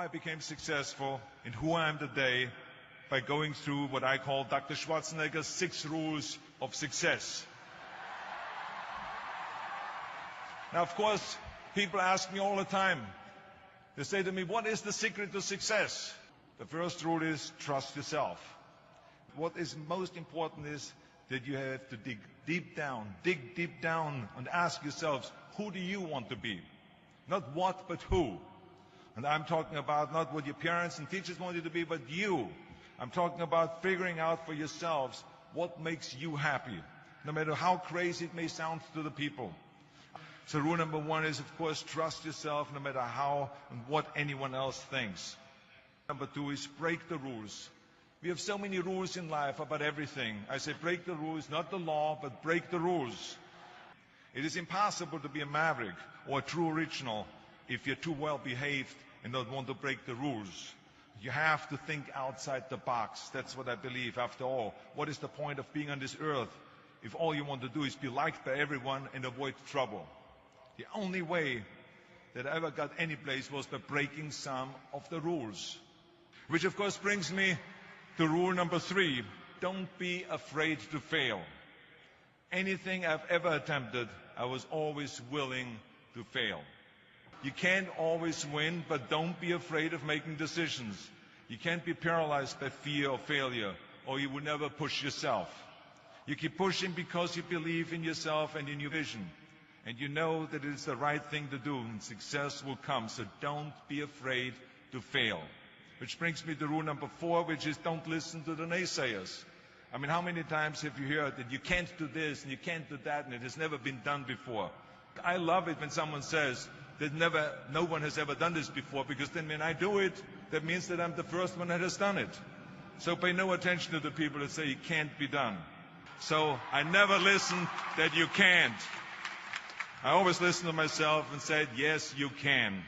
I became successful and who I am today by going through what I call Dr. Schwarzenegger's 6 rules of success. Now, of course, people ask me all the time, they say to me, what is the secret to success? The first rule is trust yourself. What is most important is that you have to dig deep down and ask yourselves, who do you want to be? Not what, but who. And I'm talking about not what your parents and teachers want you to be, but you. I'm talking about figuring out for yourselves what makes you happy, no matter how crazy it may sound to the people. So rule number 1 is, of course, trust yourself no matter how and what anyone else thinks. Number 2 is break the rules. We have so many rules in life about everything. I say break the rules, not the law, but break the rules. It is impossible to be a maverick or a true original if you're too well behaved and don't want to break the rules. You have to think outside the box. That's what I believe. After all, what is the point of being on this earth if all you want to do is be liked by everyone and avoid trouble? The only way that I ever got any place was by breaking some of the rules. Which of course brings me to rule number 3. Don't be afraid to fail. Anything I've ever attempted, I was always willing to fail. You can't always win, but don't be afraid of making decisions. You can't be paralyzed by fear of failure, or you will never push yourself. You keep pushing because you believe in yourself and in your vision. And you know that it is the right thing to do, and success will come. So don't be afraid to fail. Which brings me to rule number 4, which is don't listen to the naysayers. I mean, how many times have you heard that you can't do this and you can't do that and it has never been done before? I love it when someone says that no one has ever done this before, because then when I do it, that means that I'm the first one that has done it. So pay no attention to the people that say it can't be done. So I never listen that you can't. I always listen to myself and said, yes, you can.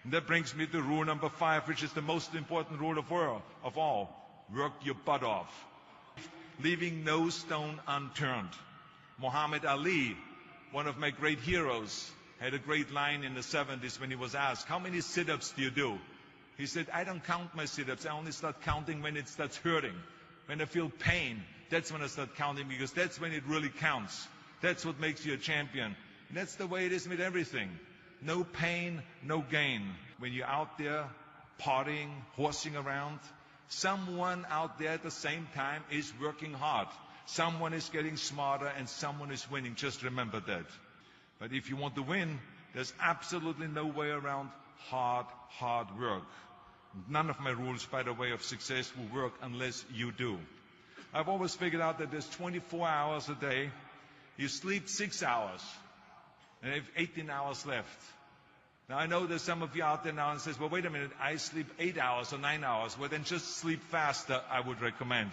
And that brings me to rule number 5, which is the most important rule of all. Work your butt off. Leaving no stone unturned. Muhammad Ali, one of my great heroes, had a great line in the 70s when he was asked, how many sit-ups do you do? He said, I don't count my sit-ups. I only start counting when it starts hurting. When I feel pain, that's when I start counting, because that's when it really counts. That's what makes you a champion. And that's the way it is with everything. No pain, no gain. When you're out there partying, horsing around, someone out there at the same time is working hard. Someone is getting smarter and someone is winning. Just remember that. But if you want to win, there's absolutely no way around hard work. None of my rules, by the way, of success will work unless you do. I've always figured out that there's 24 hours a day. You sleep 6 hours. And I have 18 hours left. Now, I know there's some of you out there now and says, well, wait a minute, I sleep 8 hours or 9 hours. Well, then just sleep faster, I would recommend.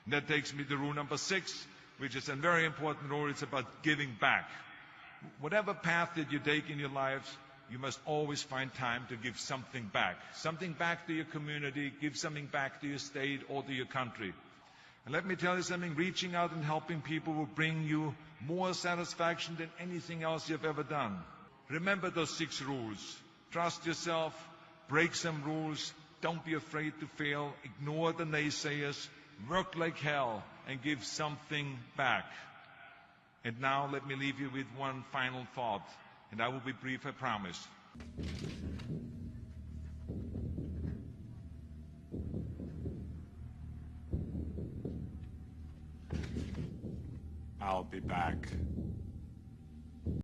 And that takes me to rule number 6, which is a very important rule. It's about giving back. Whatever path that you take in your lives, you must always find time to give something back. Something back to your community, give something back to your state or to your country. And let me tell you something, reaching out and helping people will bring you more satisfaction than anything else you've ever done. Remember those 6 rules. Trust yourself, break some rules, don't be afraid to fail, ignore the naysayers, work like hell, and give something back. And now let me leave you with one final thought, and I will be brief, I promise. I'll be back.